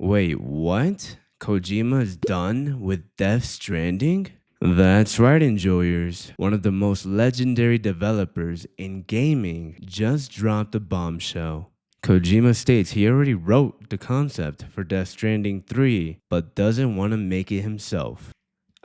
Wait, what? Kojima is done with Death Stranding? That's right, enjoyers. One of the most legendary developers in gaming just dropped a bombshell. Kojima states he already wrote the concept for Death Stranding 3, but doesn't want to make it himself.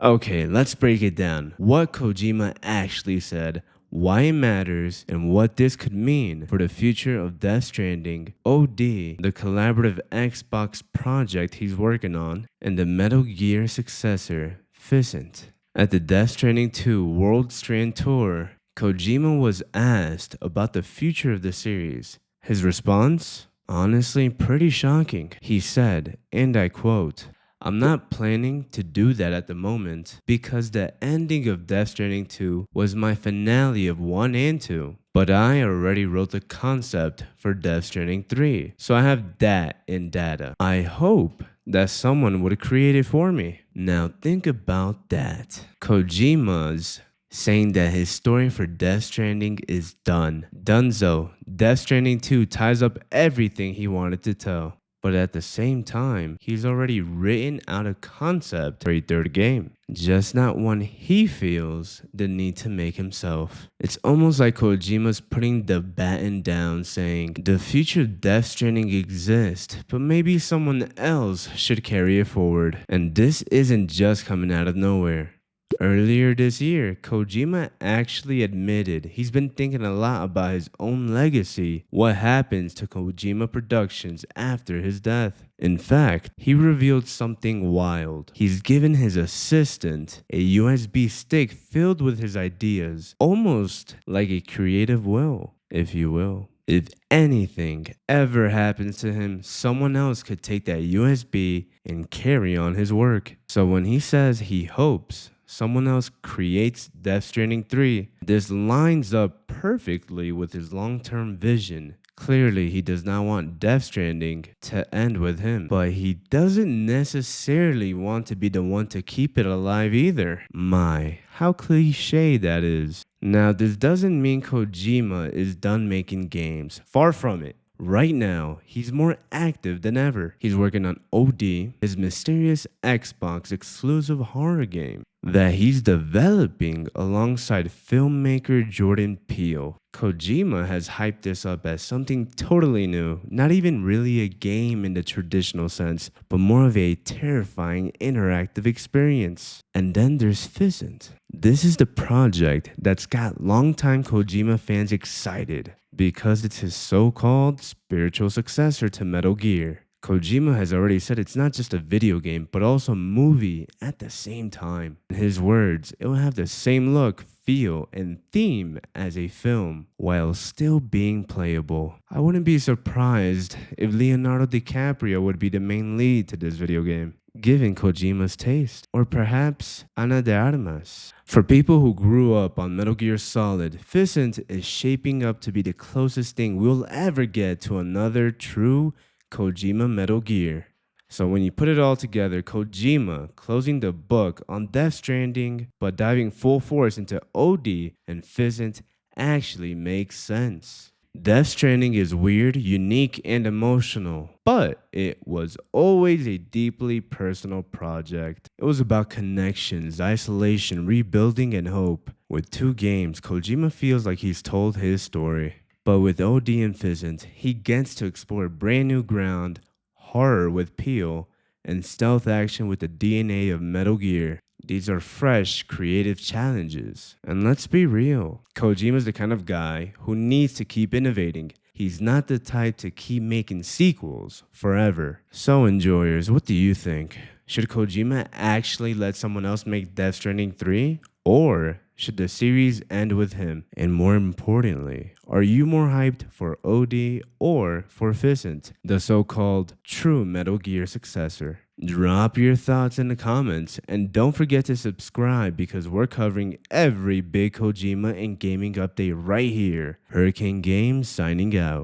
Okay, let's break it down. What Kojima actually said, why it matters, and what this could mean for the future of Death Stranding, OD, the collaborative Xbox project he's working on, and the Metal Gear successor, Physint. At the Death Stranding 2 World Strand Tour, Kojima was asked about the future of the series. His response? Honestly, pretty shocking. He said, and I quote, "I'm not planning to do that at the moment because the ending of Death Stranding 2 was my finale of 1 and 2. But I already wrote the concept for Death Stranding 3, so I have that in data. I hope that someone would create it for me." Now think about that. Kojima's saying that his story for Death Stranding is done. Dunzo. Death Stranding 2 ties up everything he wanted to tell. But at the same time, he's already written out a concept for a third game, just not one he feels the need to make himself. It's almost like Kojima's putting the baton down, saying, the future of Death Stranding exists, but maybe someone else should carry it forward. And this isn't just coming out of nowhere. Earlier this year, Kojima actually admitted he's been thinking a lot about his own legacy, what happens to Kojima Productions after his death. In fact, he revealed something wild. He's given his assistant a USB stick filled with his ideas, almost like a creative will, if you will. If anything ever happens to him, someone else could take that USB and carry on his work. So when he says he hopes someone else creates Death Stranding 3, this lines up perfectly with his long-term vision. Clearly, he does not want Death Stranding to end with him, but he doesn't necessarily want to be the one to keep it alive either. My, how cliche that is. Now, this doesn't mean Kojima is done making games. Far from it. Right now, he's more active than ever. He's working on OD, his mysterious Xbox exclusive horror game that he's developing alongside filmmaker Jordan Peele. Kojima has hyped this up as something totally new, not even really a game in the traditional sense, but more of a terrifying interactive experience. And then there's Physint. This is the project that's got longtime Kojima fans excited because it's his so-called spiritual successor to Metal Gear. Kojima has already said it's not just a video game, but also a movie at the same time. In his words, it will have the same look, feel, and theme as a film, while still being playable. I wouldn't be surprised if Leonardo DiCaprio would be the main lead to this video game, given Kojima's taste. Or perhaps Ana de Armas. For people who grew up on Metal Gear Solid, Physint is shaping up to be the closest thing we'll ever get to another true Kojima Metal Gear. So when you put it all together, Kojima closing the book on Death Stranding but diving full force into OD and Physint actually makes sense. Death Stranding is weird, unique, and emotional, but it was always a deeply personal project. It was about connections, isolation, rebuilding, and hope. With 2 games, Kojima feels like he's told his story. But with OD and Physint, he gets to explore brand new ground, horror with Peele, and stealth action with the DNA of Metal Gear. These are fresh, creative challenges. And let's be real, Kojima's the kind of guy who needs to keep innovating. He's not the type to keep making sequels forever. So enjoyers, what do you think? Should Kojima actually let someone else make Death Stranding 3? Or should the series end with him? And more importantly, are you more hyped for OD or for Physint, the so-called true Metal Gear successor? Drop your thoughts in the comments and don't forget to subscribe because we're covering every big Kojima and gaming update right here. Hurricane Games signing out.